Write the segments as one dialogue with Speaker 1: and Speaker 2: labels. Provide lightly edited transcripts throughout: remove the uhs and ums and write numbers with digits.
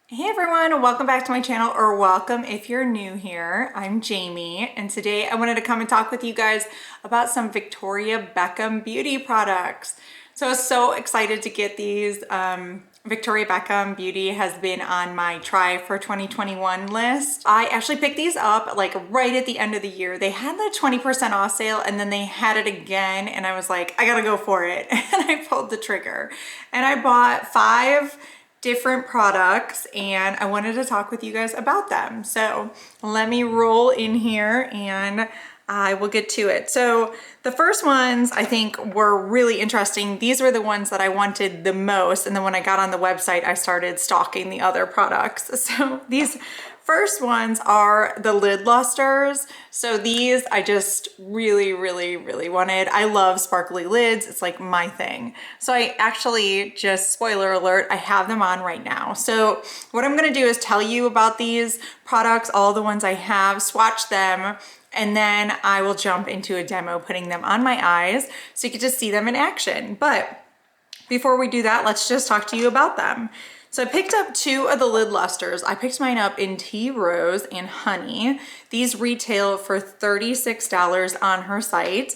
Speaker 1: Hey everyone, welcome back to my channel, or welcome if you're new here. I'm Jamie, and today I wanted to come and talk with you guys about some Victoria Beckham beauty products. So I was so excited to get these. Victoria Beckham Beauty has been on my try for 2021 list. I actually picked these up like right at the end of the year. They had the 20% off sale and then they had it again, and I was like, I gotta go for it. And I pulled the trigger and I bought 5 different products and I wanted to talk with you guys about them. So let me roll in here and I will get to it. So the first ones I think were really interesting. These were the ones that I wanted the most. And then when I got on the website, I started stalking the other products. So these first ones are the lid lusters. So these I just really wanted. I love sparkly lids. It's like my thing. So I actually, just spoiler alert, I have them on right now. So what I'm gonna do is tell you about these products, all the ones I have, swatch them, and then I will jump into a demo putting them on my eyes so you can just see them in action. But before we do that, let's just talk to you about them. So I picked up 2 of the lid lusters. I picked mine up in Tea Rose and Honey. These retail for $36 on her site.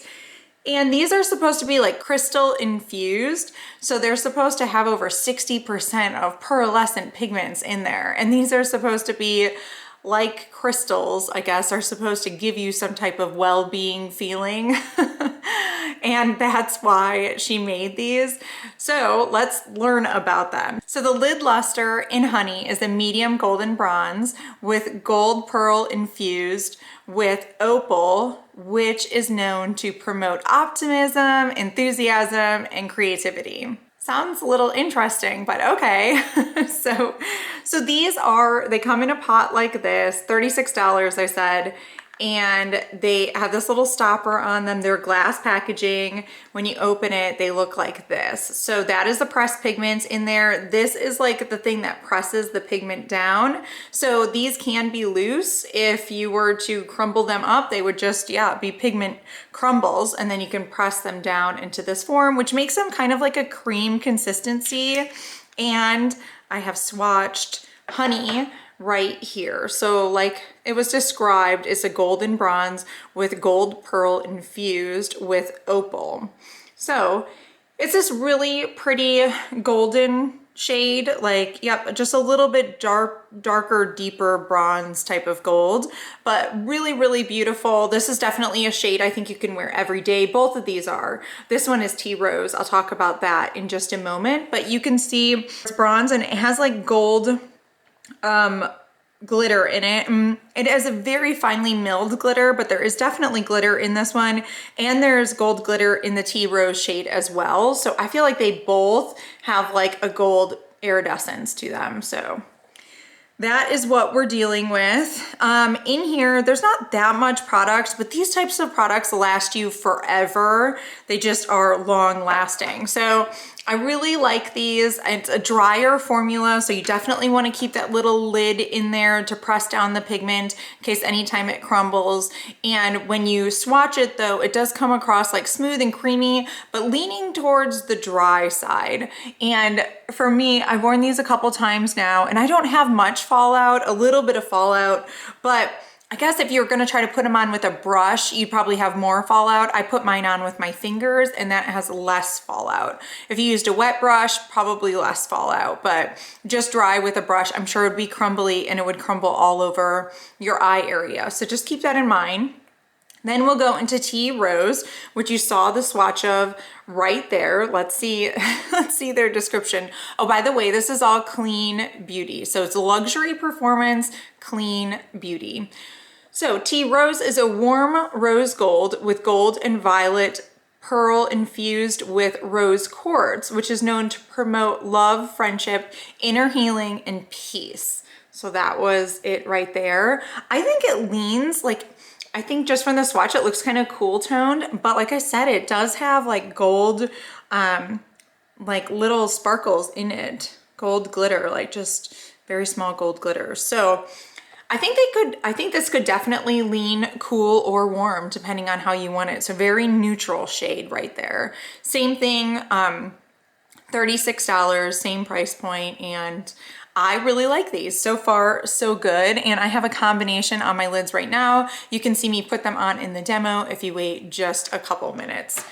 Speaker 1: And these are supposed to be like crystal infused. So they're supposed to have over 60% of pearlescent pigments in there. And these are supposed to be like crystals, I guess, are supposed to give you some type of well-being feeling. And that's why she made these. So let's learn about them. So the lid luster in Honey is a medium golden bronze with gold pearl infused with opal, which is known to promote optimism, enthusiasm, and creativity. Sounds a little interesting, but okay. So they come in a pot like this, $36 I said, and they have this little stopper on them. They're glass packaging. When you open it, they look like this. So that is the pressed pigment in there. This is like the thing that presses the pigment down. So these can be loose. If you were to crumble them up, they would just, be pigment crumbles, and then you can press them down into this form, which makes them kind of like a cream consistency. And I have swatched Honey right here. So like it was described, it's a golden bronze with gold pearl infused with opal. So it's this really pretty golden shade, like, yep, just a little bit darker, deeper bronze type of gold, but really beautiful. This is definitely a shade I think you can wear every day. Both of these are. This one is Tea Rose. I'll talk about that in just a moment, but you can see it's bronze and it has like gold glitter in it. It is a very finely milled glitter, but there is definitely glitter in this one, and there's gold glitter in the Tea Rose shade as well. So I feel like they both have like a gold iridescence to them. So that is what we're dealing with. In here, there's not that much product, but these types of products last you forever. They just are long lasting. So I really like these. It's a drier formula, so you definitely want to keep that little lid in there to press down the pigment in case anytime it crumbles. And when you swatch it though, it does come across like smooth and creamy, but leaning towards the dry side. And for me, I've worn these a couple times now and I don't have much fallout, a little bit of fallout, but I guess if you're gonna try to put them on with a brush, you'd probably have more fallout. I put mine on with my fingers and that has less fallout. If you used a wet brush, probably less fallout, but just dry with a brush, I'm sure it would be crumbly and it would crumble all over your eye area. So just keep that in mind. Then we'll go into Tea Rose, which you saw the swatch of right there. Let's see, let's see their description. Oh, by the way, this is all clean beauty. So it's luxury performance, clean beauty. So Tea Rose is a warm rose gold with gold and violet pearl infused with rose quartz, which is known to promote love, friendship, inner healing, and peace. So that was it right there. I think it leans like, I think just from the swatch, it looks kind of cool toned, but like I said, it does have like gold, like little sparkles in it, gold glitter, like just very small gold glitter. So I think this could definitely lean cool or warm depending on how you want it. So very neutral shade right there. Same thing, $36, same price point, and I really like these. So far, so good. And I have a combination on my lids right now. You can see me put them on in the demo if you wait just a couple minutes.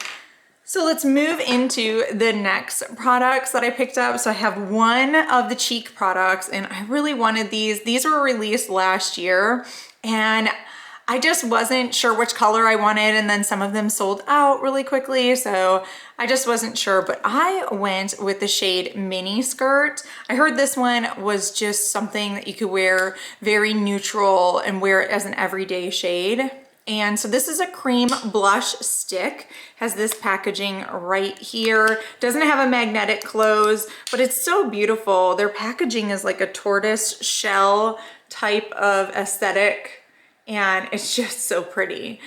Speaker 1: So let's move into the next products that I picked up. So I have one of the cheek products and I really wanted these. These were released last year and I just wasn't sure which color I wanted, and then some of them sold out really quickly, so I just wasn't sure, but I went with the shade Mini Skirt. I heard this one was just something that you could wear very neutral and wear it as an everyday shade. And so this is a cream blush stick, has this packaging right here. Doesn't have a magnetic close, but it's so beautiful. Their packaging is like a tortoise shell type of aesthetic, and it's just so pretty.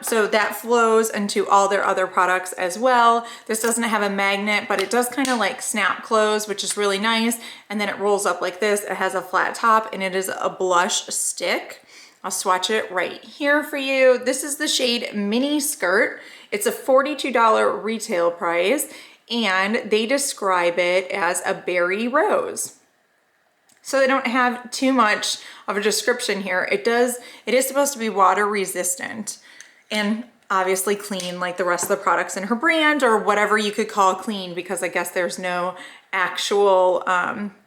Speaker 1: So that flows into all their other products as well. This doesn't have a magnet, but it does kind of like snap close, which is really nice. And then it rolls up like this. It has a flat top and it is a blush stick. I'll swatch it right here for you. This is the shade Mini Skirt. It's a $42 retail price and they describe it as a berry rose. So they don't have too much of a description here. It is supposed to be water resistant and obviously clean like the rest of the products in her brand, or whatever you could call clean, because I guess there's no actual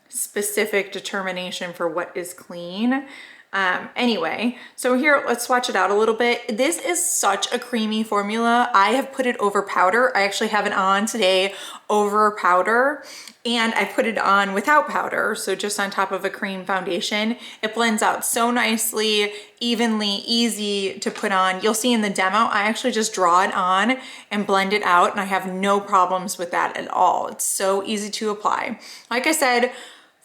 Speaker 1: specific determination for what is clean. Anyway, so here, let's swatch it out a little bit. This is such a creamy formula. I have put it over powder. I actually have it on today over powder, and I put it on without powder, so just on top of a cream foundation. It blends out so nicely, evenly, easy to put on. You'll see in the demo, I actually just draw it on and blend it out, and I have no problems with that at all. It's so easy to apply. Like I said,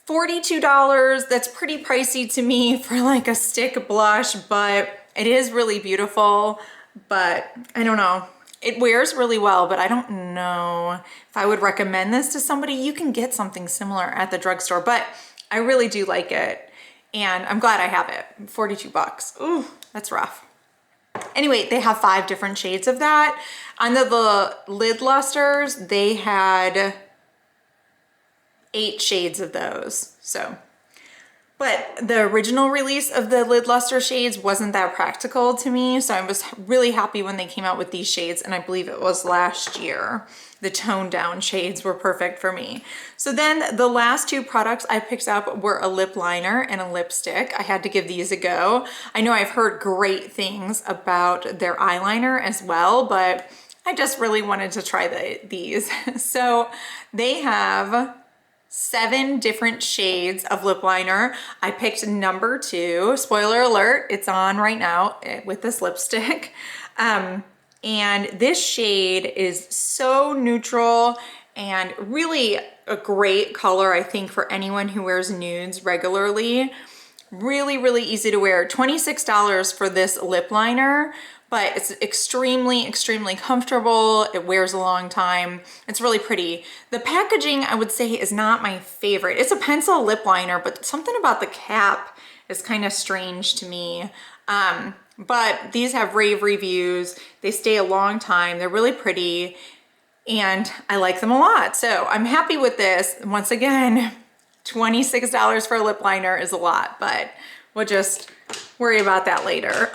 Speaker 1: $42, that's pretty pricey to me for like a stick blush, but it is really beautiful. But I don't know, it wears really well, but I don't know if I would recommend this to somebody. You can get something similar at the drugstore, but I really do like it. And I'm glad I have it, 42 bucks. Ooh, that's rough. Anyway, they have 5 different shades of that. On the lid lusters, they had 8 shades of those. So, but the original release of the lid luster shades wasn't that practical to me, so I was really happy when they came out with these shades, and I believe it was last year. The toned down shades were perfect for me. So then the last 2 products I picked up were a lip liner and a lipstick. I had to give these a go. I know I've heard great things about their eyeliner as well, but I just really wanted to try these. So they have 7 different shades of lip liner. I picked number 2. Spoiler alert, it's on right now with this lipstick. And this shade is so neutral and really a great color, I think, for anyone who wears nudes regularly. Really, really easy to wear. $26 for this lip liner, but it's extremely, extremely comfortable. It wears a long time. It's really pretty. The packaging, I would say, is not my favorite. It's a pencil lip liner, but something about the cap is kind of strange to me. But these have rave reviews. They stay a long time. They're really pretty, and I like them a lot. So I'm happy with this. Once again, $26 for a lip liner is a lot, but we'll just worry about that later.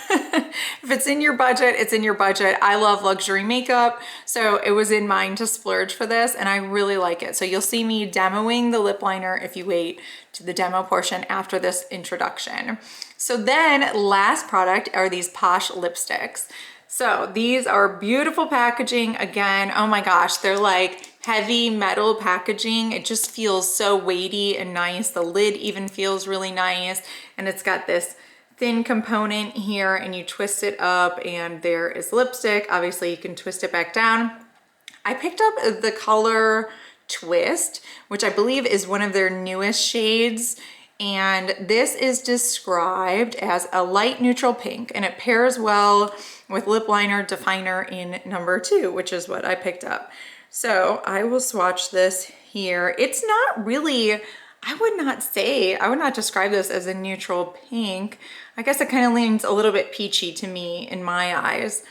Speaker 1: If it's in your budget, it's in your budget. I love luxury makeup, so it was in mine to splurge for this, and I really like it. So you'll see me demoing the lip liner if you wait to the demo portion after this introduction. So then last product are these Posh lipsticks. So these are beautiful packaging. Again, oh my gosh, they're like heavy metal packaging. It just feels so weighty and nice. The lid even feels really nice, and it's got this thin component here, and you twist it up and there is lipstick. Obviously you can twist it back down. I picked up the color Twist, which I believe is one of their newest shades, and this is described as a light neutral pink, and it pairs well with lip liner definer in number 2, which is what I picked up. So I will swatch this here. It's not really, I would not describe this as a neutral pink. I guess it kind of leans a little bit peachy to me in my eyes.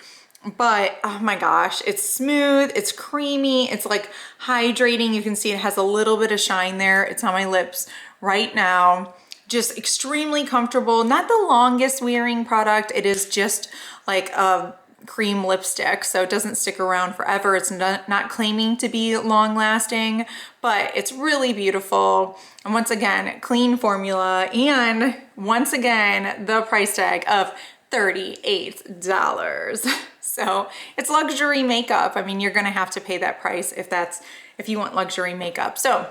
Speaker 1: but oh my gosh, it's smooth, it's creamy, it's like hydrating. You can see it has a little bit of shine there. It's on my lips right now. Just extremely comfortable. Not the longest wearing product. It is just like a cream lipstick, so it doesn't stick around forever. It's not claiming to be long lasting, but it's really beautiful. And once again, clean formula, and once again, the price tag of $38. So it's luxury makeup. I mean, you're gonna have to pay that price if you want luxury makeup. So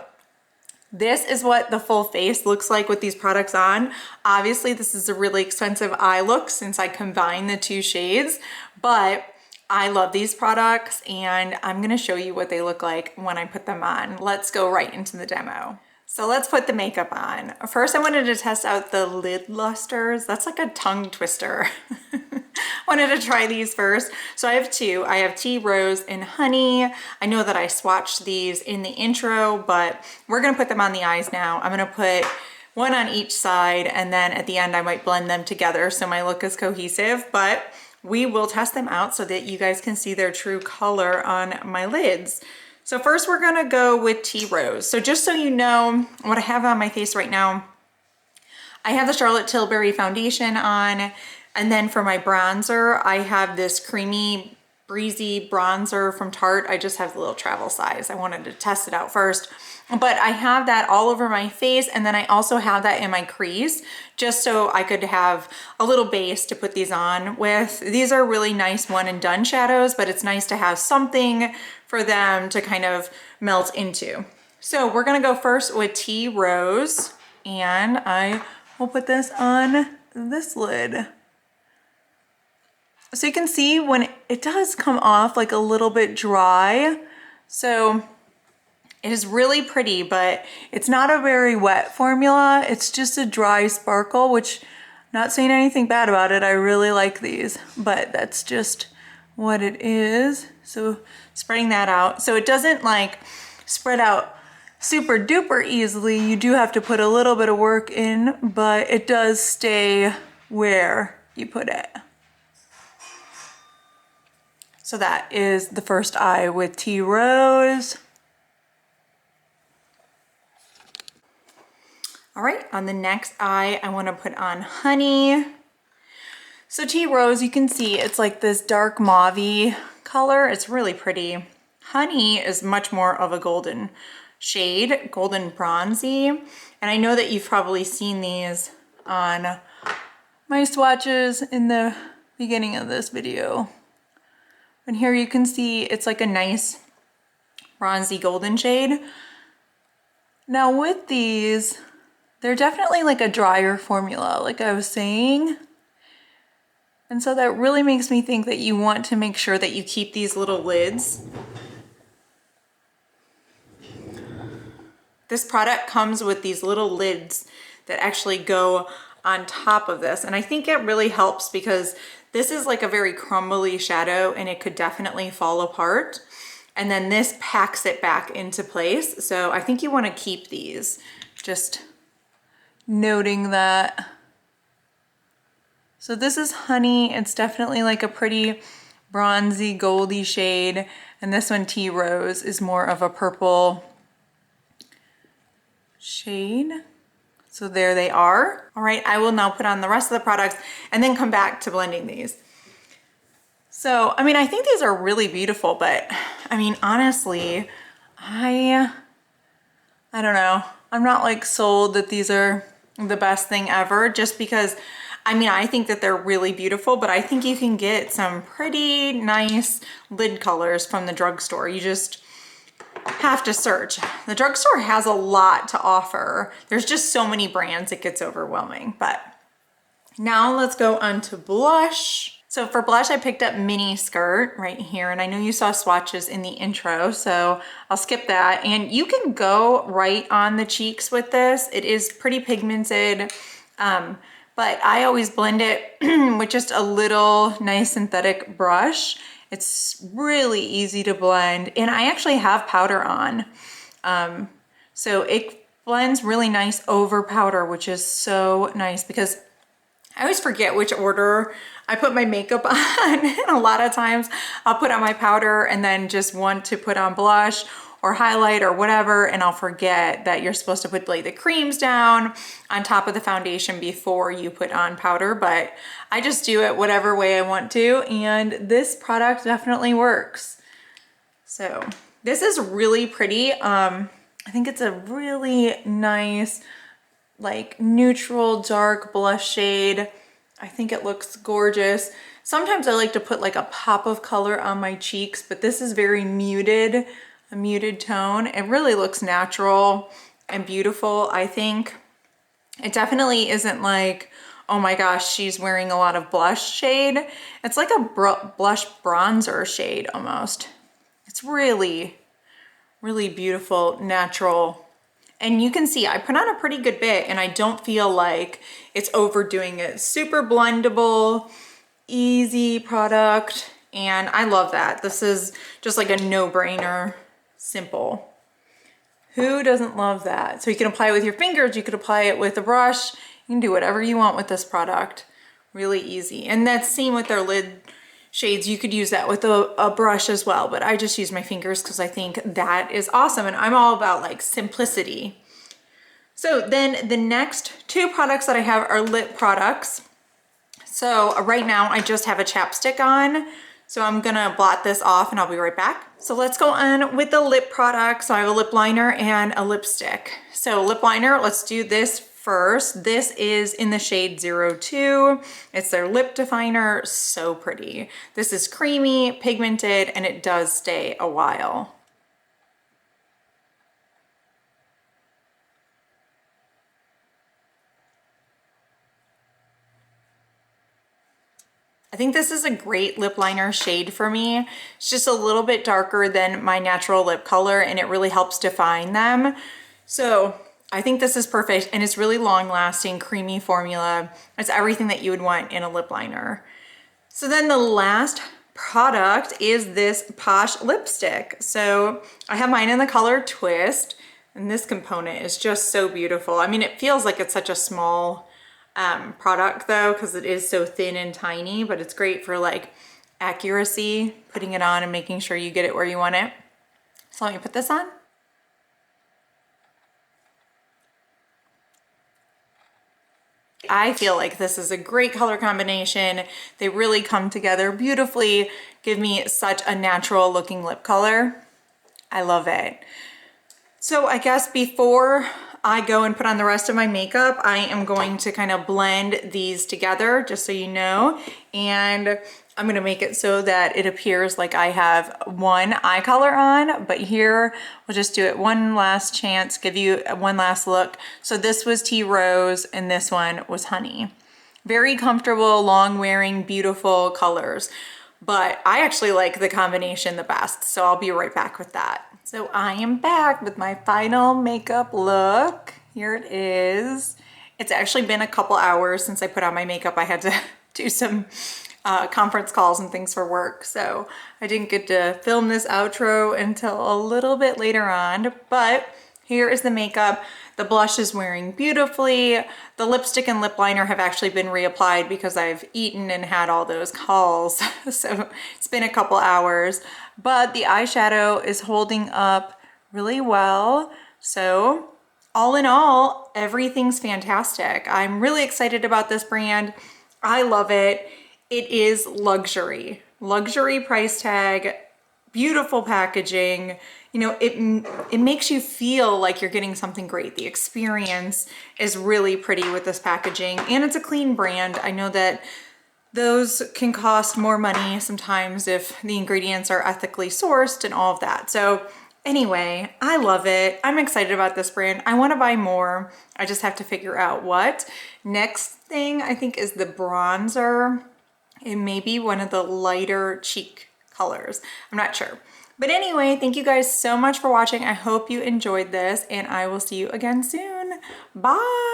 Speaker 1: this is what the full face looks like with these products on. Obviously, this is a really expensive eye look since I combine the two shades, but I love these products and I'm gonna show you what they look like when I put them on. Let's go right into the demo. So let's put the makeup on. First, I wanted to test out the lid lusters. That's like a tongue twister. Wanted to try these first. So I have two. I have Tea Rose and Honey. I know that I swatched these in the intro, but we're gonna put them on the eyes now. I'm gonna put one on each side, and then at the end I might blend them together so my look is cohesive, but we will test them out so that you guys can see their true color on my lids. So first we're gonna go with Tea Rose. So just so you know what I have on my face right now, I have the Charlotte Tilbury foundation on, and then for my bronzer, I have this creamy, breezy bronzer from Tarte. I just have the little travel size. I wanted to test it out first, but I have that all over my face, and then I also have that in my crease, just so I could have a little base to put these on with. These are really nice one and done shadows, but it's nice to have something for them to kind of melt into. So we're gonna go first with Tea Rose, and I will put this on this lid. So you can see when it does come off like a little bit dry. So it is really pretty, but it's not a very wet formula. It's just a dry sparkle, which not saying anything bad about it. I really like these, but that's just what it is. So spreading that out. So it doesn't like spread out super duper easily. You do have to put a little bit of work in, but it does stay where you put it. So that is the first eye with Tea Rose. All right, on the next eye, I want to put on Honey. So Tea Rose, you can see it's like this dark mauve-y color. It's really pretty. Honey is much more of a golden shade, golden bronzy. And I know that you've probably seen these on my swatches in the beginning of this video. And here you can see it's like a nice bronzy golden shade. Now with these, they're definitely like a drier formula, like I was saying. And so that really makes me think that you want to make sure that you keep these little lids. This product comes with these little lids that actually go on top of this. And I think it really helps because this is like a very crumbly shadow and it could definitely fall apart. And then this packs it back into place. So I think you want to keep these. Just noting that. So this is Honey. It's definitely like a pretty bronzy, goldy shade. And this one, Tea Rose, is more of a purple shade. So there they are. All right, I will now put on the rest of the products and then come back to blending these. So, I mean, I think these are really beautiful, but I mean, honestly, I don't know. I'm not like sold that these are the best thing ever, just because, I mean, I think that they're really beautiful, but I think you can get some pretty nice lid colors from the drugstore. You just have to search. The drugstore has a lot to offer. There's just so many brands, it gets overwhelming. But now let's go on to blush. So for blush, I picked up Mini Skirt right here, and I know you saw swatches in the intro, so I'll skip that. And you can go right on the cheeks with this. It is pretty pigmented, but I always blend it with just a little nice synthetic brush. It's really easy to blend, and I actually have powder on. So it blends really nice over powder, which is so nice because I always forget which order I put my makeup on. And a lot of times I'll put on my powder and then just want to put on blush or highlight or whatever, and I'll forget that you're supposed to put like the creams down on top of the foundation before you put on powder, but I just do it whatever way I want to, and this product definitely works. So this is really pretty. I think it's a really nice, like neutral dark blush shade. I think it looks gorgeous. Sometimes I like to put like a pop of color on my cheeks, but this is very muted, a muted tone. It really looks natural and beautiful, I think. It definitely isn't like, oh my gosh, she's wearing a lot of blush shade. It's like a blush bronzer shade almost. It's really, really beautiful, natural. And you can see I put on a pretty good bit and I don't feel like it's overdoing it. Super blendable, easy product, and I love that. This is just like a no-brainer, simple. Who doesn't love that? So you can apply it with your fingers, you could apply it with a brush, you can do whatever you want with this product. Really easy. And that's same with their lid shades. You could use that with a brush as well, but I just use my fingers because I think that is awesome, and I'm all about like simplicity. So then the next two products that I have are lip products. So right now I just have a chapstick on, so I'm gonna blot this off and I'll be right back. So let's go on with the lip products. So I have a lip liner and a lipstick. So lip liner, let's do this first. This is in the shade 02. It's their lip definer, so pretty. This is creamy, pigmented, and it does stay a while. I think this is a great lip liner shade for me. It's just a little bit darker than my natural lip color, and it really helps define them. So I think this is perfect, and it's really long lasting, creamy formula. It's everything that you would want in a lip liner. So then the last product is this Posh lipstick. So I have mine in the color Twist, and this component is just so beautiful. I mean, it feels like it's such a small product though, because it is so thin and tiny, but it's great for like accuracy, putting it on and making sure you get it where you want it. So let me put this on. I feel like this is a great color combination. They really come together beautifully, give me such a natural looking lip color. I love it. So I guess before I go and put on the rest of my makeup, I am going to kind of blend these together, just so you know, and I'm gonna make it so that it appears like I have one eye color on, but here we'll just do it one last chance, give you one last look. So this was Tea Rose and this one was Honey. Very comfortable, long wearing, beautiful colors, but I actually like the combination the best, so I'll be right back with that. So I am back with my final makeup look. Here it is. It's actually been a couple hours since I put on my makeup. I had to do some conference calls and things for work, so I didn't get to film this outro until a little bit later on, but here is the makeup. The blush is wearing beautifully. The lipstick and lip liner have actually been reapplied because I've eaten and had all those calls, so it's been a couple hours, but the eyeshadow is holding up really well. So all in all, everything's fantastic. I'm really excited about this brand. I love it. It is luxury price tag, beautiful packaging. You know, it makes you feel like you're getting something great. The experience is really pretty with this packaging, and it's a clean brand. I know that those can cost more money sometimes if the ingredients are ethically sourced and all of that. So anyway, I love it. I'm excited about this brand. I want to buy more. I just have to figure out what. Next thing I think is the bronzer. It may be one of the lighter cheek colors. I'm not sure. But anyway, thank you guys so much for watching. I hope you enjoyed this, and I will see you again soon. Bye.